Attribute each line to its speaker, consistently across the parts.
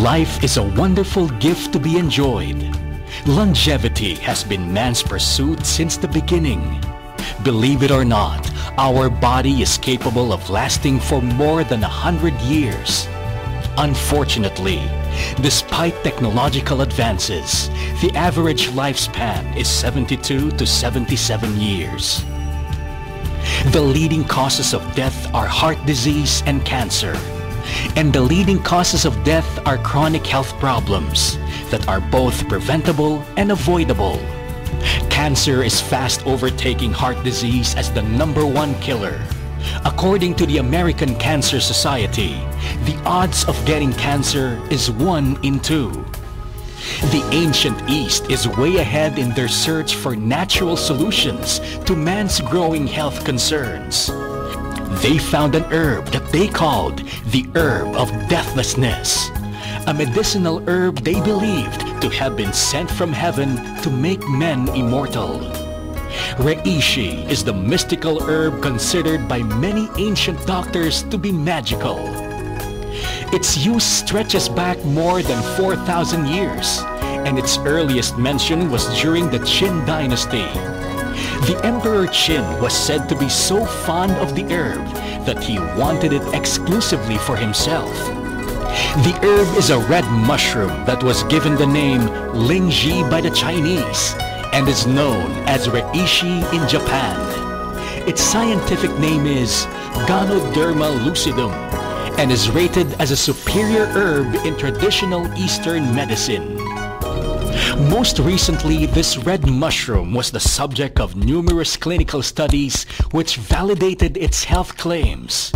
Speaker 1: Life is a wonderful gift to be enjoyed. Longevity has been man's pursuit since the beginning. Believe it or not, our body is capable of lasting for more than 100 years. Unfortunately, despite technological advances, the average lifespan is 72 to 77 years. The leading causes of death are heart disease and cancer. And the leading causes of death are chronic health problems that are both preventable and avoidable. Cancer is fast overtaking heart disease as the #1 killer. According to the American Cancer Society, the odds of getting cancer is 1 in 2. The ancient East is way ahead in their search for natural solutions to man's growing health concerns. They found an herb that they called the herb of deathlessness, a medicinal herb they believed to have been sent from heaven to make men immortal. Reishi is the mystical herb considered by many ancient doctors to be magical. Its use stretches back more than 4,000 years, and its earliest mention was during the Qin dynasty. The Emperor Qin was said to be so fond of the herb that he wanted it exclusively for himself. The herb is a red mushroom that was given the name Lingji by the Chinese and is known as Reishi in Japan. Its scientific name is Ganoderma lucidum and is rated as a superior herb in traditional Eastern medicine. Most recently, this red mushroom was the subject of numerous clinical studies which validated its health claims.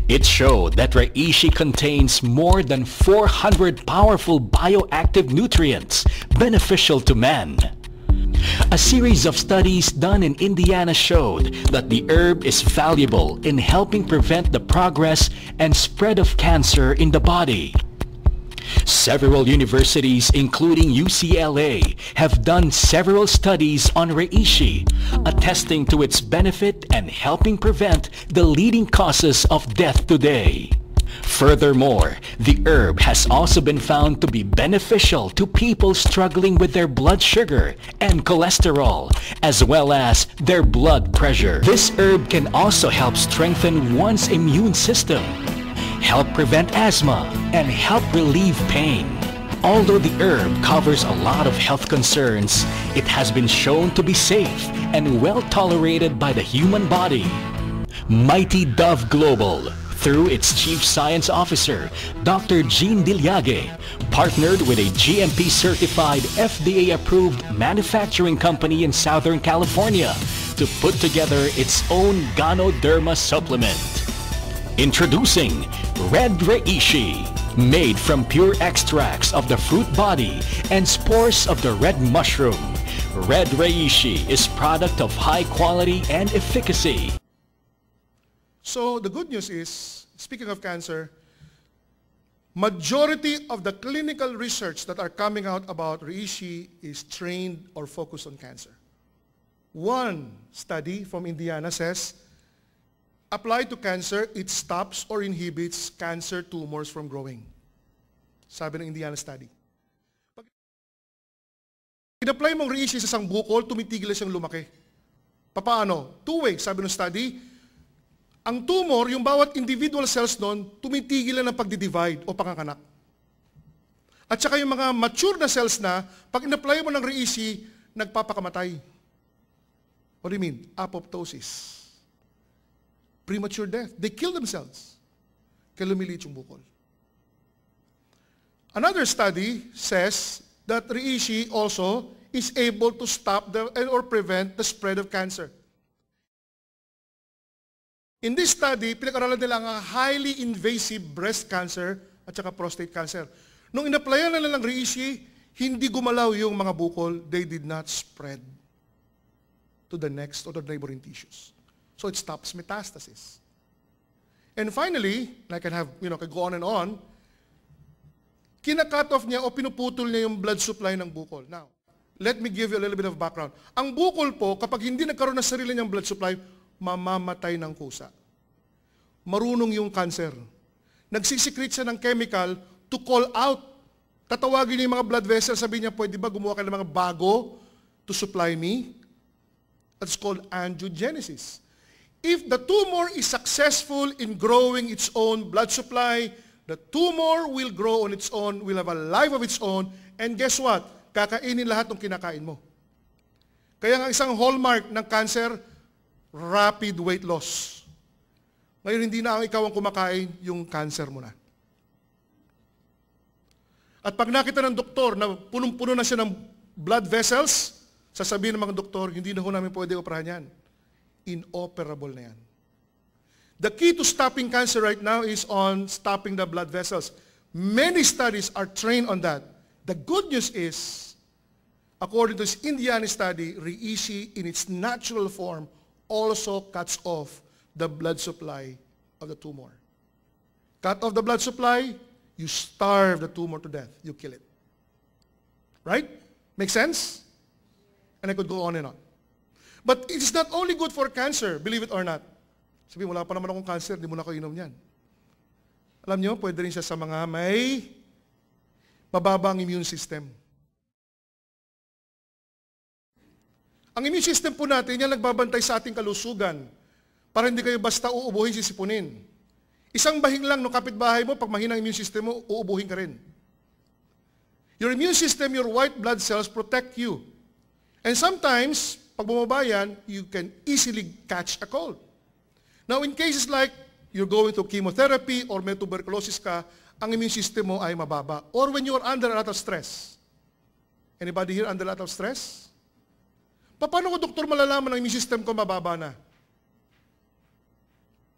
Speaker 1: It showed that reishi contains more than 400 powerful bioactive nutrients beneficial to man. A series of studies done in Indiana showed that the herb is valuable in helping prevent the progress and spread of cancer in the body. Several universities, including UCLA, have done several studies on reishi, attesting to its benefit and helping prevent the leading causes of death today. Furthermore, the herb has also been found to be beneficial to people struggling with their blood sugar and cholesterol, as well as their blood pressure. This herb can also help strengthen one's immune system, help prevent asthma, and help relieve pain. Although the herb covers a lot of health concerns, it has been shown to be safe and well tolerated by the human body. Mighty Dove Global, through its Chief Science Officer, Dr. Jean Diliage, partnered with a GMP-certified, FDA-approved manufacturing company in Southern California to put together its own Ganoderma supplement. Introducing Red Reishi, made from pure extracts of the fruit body and spores of the red mushroom. Red Reishi is product of high quality and efficacy.
Speaker 2: So the good news is, speaking of cancer, majority of the clinical research that are coming out about reishi is trained or focused on cancer. One study from Indiana says, applied to cancer, it stops or inhibits cancer tumors from growing. Sabi ng Indiana study. Pag in-apply mong reishi sa isang bukol, tumitigil siyang lumaki. Paano? 2 ways, sabi ng study. Ang tumor, yung bawat individual cells doon, tumitigil na ng pagdi-divide o panganganak. At saka yung mga mature na cells na, pag in-apply mo ng reishi, nagpapakamatay. What do you mean? Apoptosis. Premature death. They kill themselves. Kaya lumiliit yung bukol. Another study says that reishi also is able to stop or prevent the spread of cancer. In this study, pinag-aralan nila ang highly invasive breast cancer at saka prostate cancer. Nung in-applyan na ng reishi, hindi gumalaw yung mga bukol. They did not spread to the next or the neighboring tissues. So it stops metastasis. And finally, I can go on and on, kina-cut off niya o pinuputol niya yung blood supply ng bukol. Now, let me give you a little bit of background. Ang bukol po, kapag hindi nagkaroon ng sarili niyang blood supply, mamamatay ng kusa. Marunong yung cancer. Nagsisikreate siya ng chemical to call out Tatawagin niya yung mga blood vessels, sabi niya, pwede ba gumawa ka ng mga bago to supply me? That's called angiogenesis. If the tumor is successful in growing its own blood supply, the tumor will grow on its own, will have a life of its own, and guess what? Kakainin lahat ng kinakain mo. Kaya nga isang hallmark ng cancer, rapid weight loss. Ngayon, hindi na ikaw ang kumakain, yung cancer mo na. At pag nakita ng doktor na punong-puno na siya ng blood vessels, sasabihin ng mga doktor, hindi na ho namin pwede operahan yan. Inoperable na yan. The key to stopping cancer right now is on stopping the blood vessels. Many studies are trained on that. The good news is, according to this Indiana study, Reishi in its natural form also cuts off the blood supply of the tumor. Cut off the blood supply, you starve the tumor to death. You kill it. Right? Make sense? And I could go on and on. But it is not only good for cancer, believe it or not. Sabi, wala pa naman akong cancer, di mo na ako inom yan. Alam nyo, pwede rin siya sa mga may mababang immune system. Ang immune system po natin, yan nagbabantay sa ating kalusugan para hindi kayo basta uubuhin, sisipunin. Isang bahing lang no kapitbahay mo, pag mahina ang immune system mo, uubuhin ka rin. Your immune system, your white blood cells protect you. And sometimes, pag bumaba yan, you can easily catch a cold. Now, in cases like you're going to chemotherapy or may tuberculosis ka, ang immune system mo ay mababa. Or when you are under a lot of stress. Anybody here under a lot of stress? Paano ko, doktor, malalaman ang immune system ko mababa na?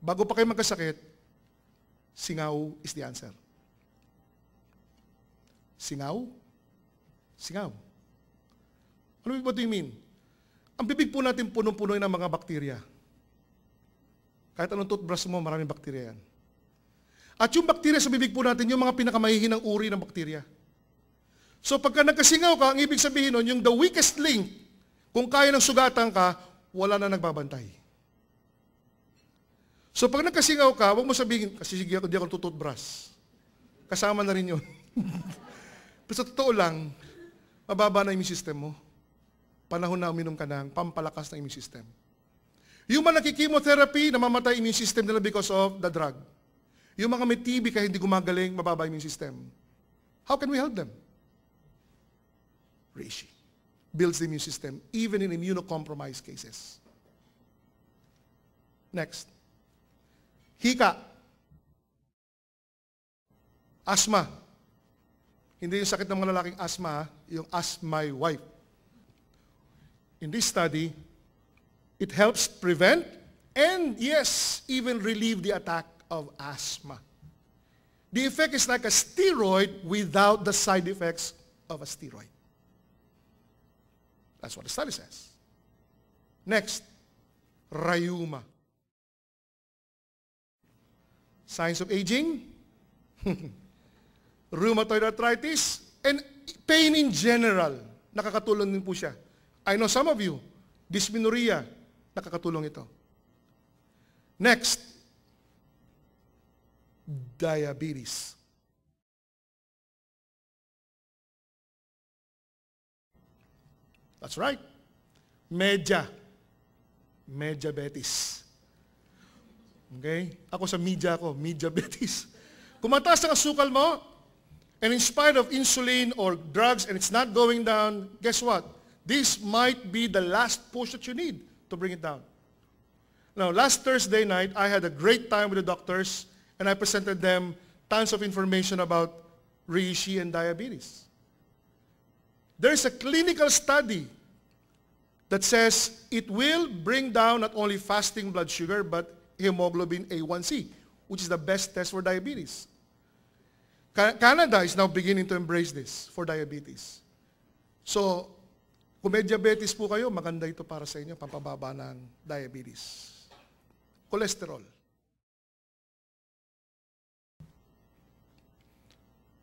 Speaker 2: Bago pa kayo magkasakit, singaw is the answer. Singaw? Singaw. What do you mean? Ang bibig po natin punong-puno ng mga bakterya. Kahit anong toothbrush mo, maraming bakterya yan. At yung bakterya sa bibig po natin, yung mga pinakamahihinang uri ng bakterya. So pagka nagkasingaw ka, ang ibig sabihin nun, yung the weakest link, kung kaya ng sugatan ka, wala na nagbabantay. So pag nagkasingaw ka, huwag mo sabihin, kasi sige ako, di ako tututbrush. Kasama na rin yun. Pero sa totoo lang, mababa na immune system mo. Panahon na uminom ka ng pampalakas ng immune system. Yung mga nakikimotherapy, namamatay immune system nila because of the drug. Yung mga may TB kaya hindi gumagaling, mababa immune system. How can we help them? Reishi builds the immune system, even in immunocompromised cases. Next. Hika. Asthma. Hindi yung sakit ng mga lalaking asthma, yung ask my wife. In this study, it helps prevent and, yes, even relieve the attack of asthma. The effect is like a steroid without the side effects of a steroid. That's what the study says. Next, rheuma. Signs of aging, rheumatoid arthritis, and pain in general. Nakakatulong din po siya. I know some of you, dysmenorrhea, nakakatulong ito. Next, diabetes. That's right. Mediabetes. Okay? Ako sa media ko, mediabetes. Kung mataas ang asukal mo, and in spite of insulin or drugs and it's not going down, guess what? This might be the last push that you need to bring it down. Now, last Thursday night, I had a great time with the doctors and I presented them tons of information about Reishi and diabetes. There's a clinical study that says it will bring down not only fasting blood sugar, but hemoglobin A1C, which is the best test for diabetes. Canada is now beginning to embrace this for diabetes. So, kung may diabetes po kayo, maganda ito para sa inyo, pampababa ng diabetes. Cholesterol.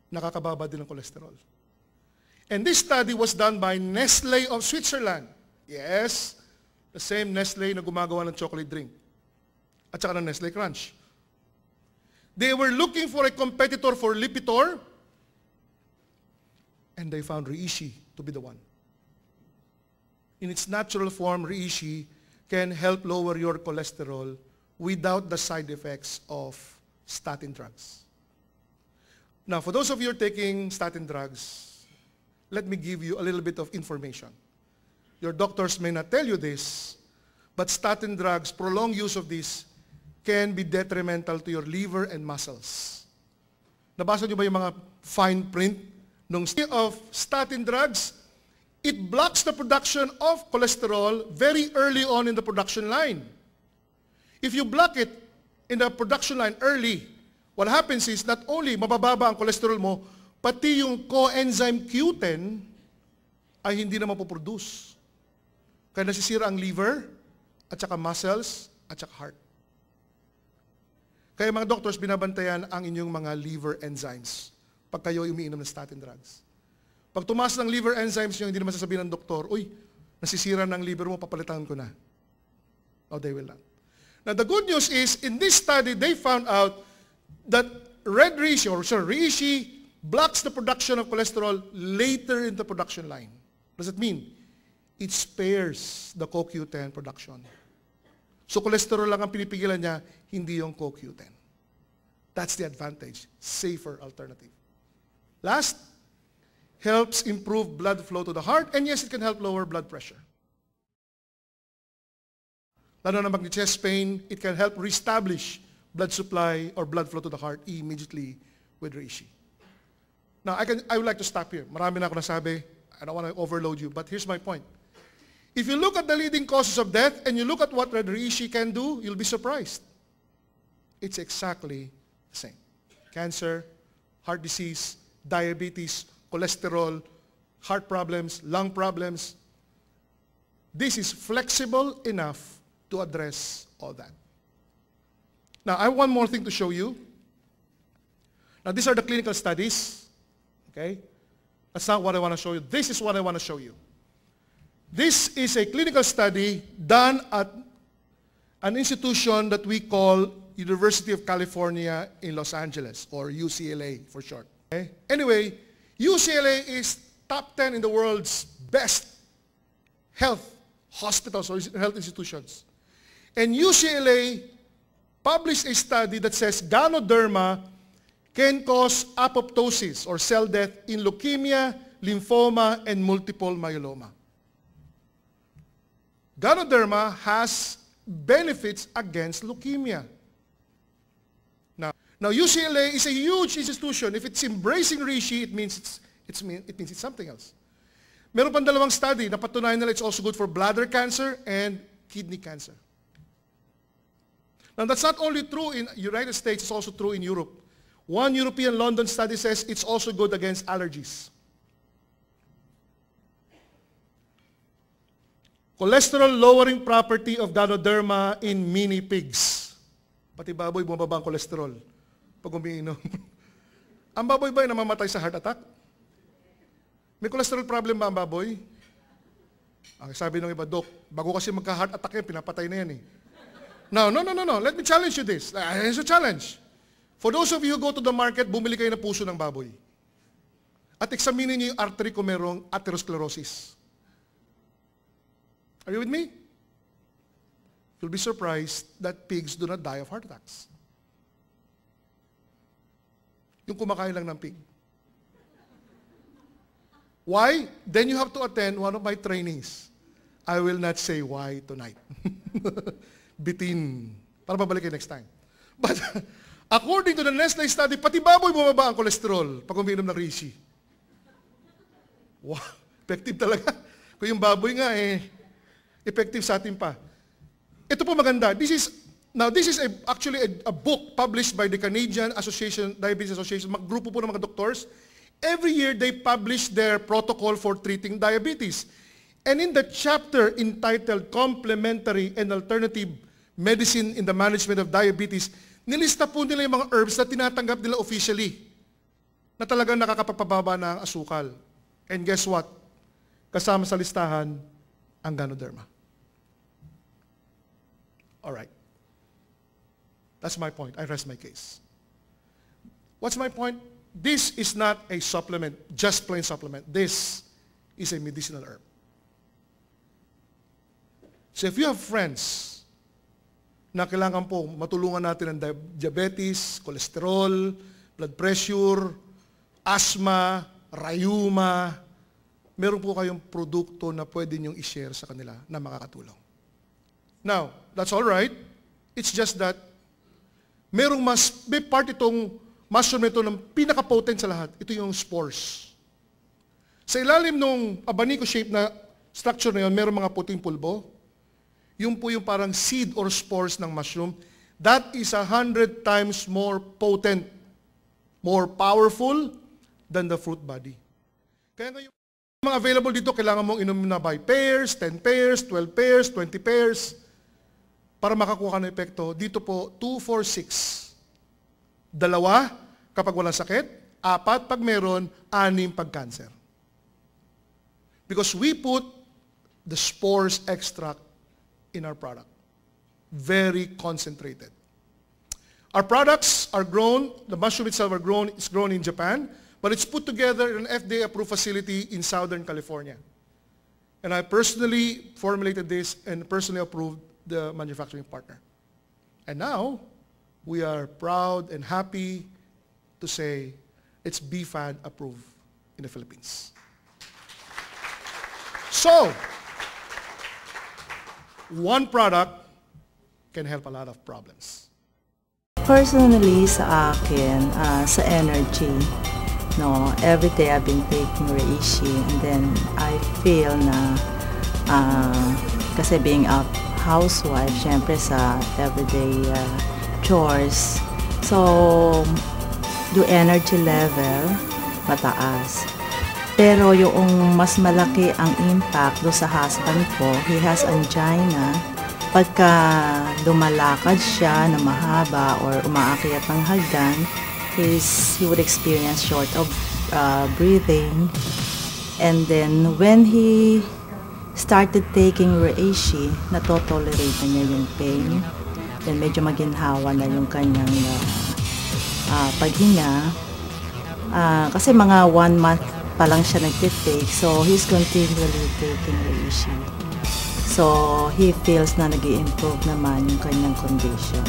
Speaker 2: Nakakababa din ang cholesterol. And this study was done by Nestle of Switzerland. Yes, the same Nestle na gumagawa ng chocolate drink. At saka ng Nestle Crunch. They were looking for a competitor for Lipitor. And they found Reishi to be the one. In its natural form, Reishi can help lower your cholesterol without the side effects of statin drugs. Now, for those of you who are taking statin drugs, let me give you a little bit of information. Your doctors may not tell you this, but statin drugs, prolonged use of this, can be detrimental to your liver and muscles. Nabasa niyo ba yung mga fine print? Nung of statin drugs, it blocks the production of cholesterol very early on in the production line. If you block it in the production line early, what happens is not only mabababa ang cholesterol mo, pati yung coenzyme Q10 ay hindi na mapoproduce. Kaya nasisira ang liver, at saka muscles, at saka heart. Kaya mga doctors, binabantayan ang inyong mga liver enzymes pag kayo umiinom ng statin drugs. Pag tumaas ng liver enzymes nyo, hindi naman sasabihin ng doktor, uy, nasisira ng liver mo, papalitan ko na. No, they will not. Now, the good news is, in this study, they found out that Reishi blocks the production of cholesterol later in the production line. What does it mean? It spares the CoQ10 production. So cholesterol lang ang pinipigilan niya, hindi yung CoQ10. That's the advantage. Safer alternative. Last, helps improve blood flow to the heart, and yes, it can help lower blood pressure. Lalo na mag-chest pain, it can help reestablish blood supply or blood flow to the heart immediately with Reishi. Now, I would like to stop here. Marami na ako nasabi. I don't want to overload you, but here's my point. If you look at the leading causes of death and you look at what Reishi can do, you'll be surprised. It's exactly the same. Cancer, heart disease, diabetes, cholesterol, heart problems, lung problems. This is flexible enough to address all that. Now, I have one more thing to show you. Now, these are the clinical studies. Okay? That's not what I want to show you. This is what I want to show you. This is a clinical study done at an institution that we call University of California in Los Angeles, or UCLA for short. Okay? Anyway, UCLA is top 10 in the world's best health hospitals or health institutions. And UCLA published a study that says Ganoderma can cause apoptosis or cell death in leukemia, lymphoma, and multiple myeloma. Ganoderma has benefits against leukemia. Now UCLA is a huge institution. If it's embracing Reishi, it means it's something else. Meron pang dalawang study na patunayan nila it's also good for bladder cancer and kidney cancer. Now that's not only true in the United States, it's also true in Europe. One European London study says it's also good against allergies. Cholesterol-lowering property of Ganoderma in mini pigs. Pati baboy, bumababa ang cholesterol pag umiinom. Ang baboy ba ay namamatay sa heart attack? May cholesterol problem ba ang baboy? Ang sabi ng iba, Dok, bago kasi magka-heart attack yan, pinapatay na yan eh. No. Let me challenge you this. It's a challenge. For those of you who go to the market, bumili kayo ng puso ng baboy. At examinin niyo yung artery kung merong atherosclerosis. Are you with me? You'll be surprised that pigs do not die of heart attacks. Yung kumakain lang ng pig. Why? Then you have to attend one of my trainings. I will not say why tonight. Bitin. Para babalik kayo next time. But according to the Nestle study, pati baboy bumaba ang cholesterol pag umiinom ng Reishi. Wow, effective talaga. Kung yung baboy nga effective sa atin pa. Ito po maganda. This is actually a book published by the Canadian Diabetes Association, grupo po ng mga doctors. Every year, they publish their protocol for treating diabetes. And in the chapter entitled Complementary and Alternative Medicine in the Management of Diabetes, nilista po nila yung mga herbs na tinatanggap nila officially na talagang nakakapagpababa ng asukal. And guess what? Kasama sa listahan, ang Ganoderma. Alright. That's my point. I rest my case. What's my point? this is not a supplement, just plain supplement. This is a medicinal herb. So if you have friends na kailangan po matulungan natin ng diabetes, cholesterol, blood pressure, asthma, rayuma, meron po kayong produkto na pwede niyong i-share sa kanila na makakatulong. Now, that's all right. It's just that may part itong mushroom ito ng pinaka-potent sa lahat. Ito yung spores. Sa ilalim ng abanico shape na structure na yun, meron mga puting pulbo. Yung po yung parang seed or spores ng mushroom. That is 100 times more potent, more powerful than the fruit body. Kaya ngayon, mga available dito, kailangan mong inom na by pairs, 10 pairs, 12 pairs, 20 pairs, para makakuha ka ng epekto. Dito po, 2, 4, 6. 2 kapag walang sakit, 4 pag meron, 6 pag cancer. Because we put the spores extract in our product. Very concentrated. Our products are grown, the mushroom itself is grown in Japan, but it's put together in an FDA-approved facility in Southern California. And I personally formulated this and personally approved the manufacturing partner. And now, we are proud and happy to say it's BFAD approved in the Philippines. So, one product can help a lot of problems.
Speaker 3: Personally, sa akin, sa energy, no, every day I've been taking Reishi, and then I feel na, kasi being a housewife, syempre sa everyday chores, so yung energy level mataas. Pero yung mas malaki ang impact do sa husband ko, he has angina. Pagka lumalakad siya na mahaba or umaakyat ng hagdan, he would experience short of breathing. And then when he started taking Reishi, natotolerate na niya yung pain. Then medyo maginhawa na yung kanyang paghinga. Kasi mga 1 month pa lang siya nagtitake, so he's continually taking Reishi. So he feels na nag-i-improve naman yung kanyang condition.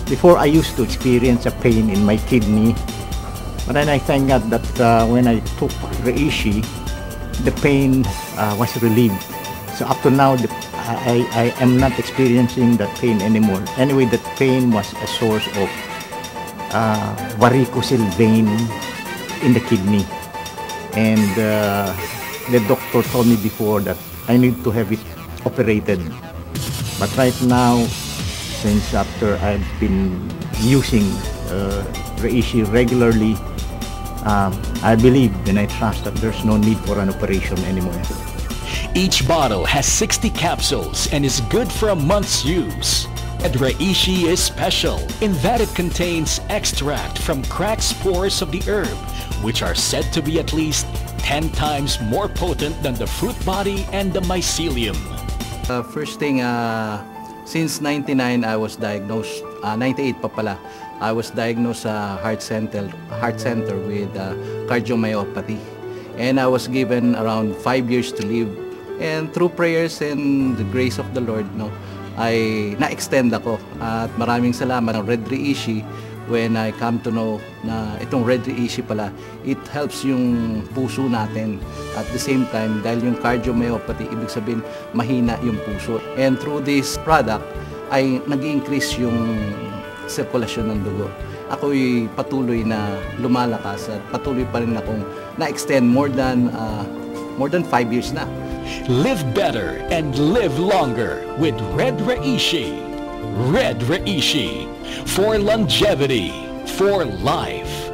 Speaker 4: Before, I used to experience a pain in my kidney, but then I thank God that when I took Reishi, the pain was relieved. So up to now, I am not experiencing that pain anymore. Anyway, that pain was a source of varicose vein in the kidney. And the doctor told me before that I need to have it operated. But right now, since after I've been using Reishi regularly, I believe and I trust that there's no need for an operation anymore.
Speaker 1: Each bottle has 60 capsules and is good for a month's use. And Reishi is special in that it contains extract from cracked spores of the herb, which are said to be at least 10 times more potent than the fruit body and the mycelium.
Speaker 5: First thing, since 99 I was diagnosed, 98 pa pala, I was diagnosed sa heart center with cardiomyopathy. And I was given around 5 years to live. And through prayers and the grace of the Lord, no, ay na-extend ako. At maraming salamat ng Red Reishi when I come to know na itong Red Reishi pala, it helps yung puso natin. At the same time, dahil yung cardiomyopathy, ibig sabihin mahina yung puso. And through this product, ay nag-increase yung sirkulasyon ng dugo. Ako'y patuloy na lumalakas at patuloy pa rin akong na-extend more than 5 years na.
Speaker 1: Live better and live longer with Red Reishi. Red Reishi. For longevity, for life.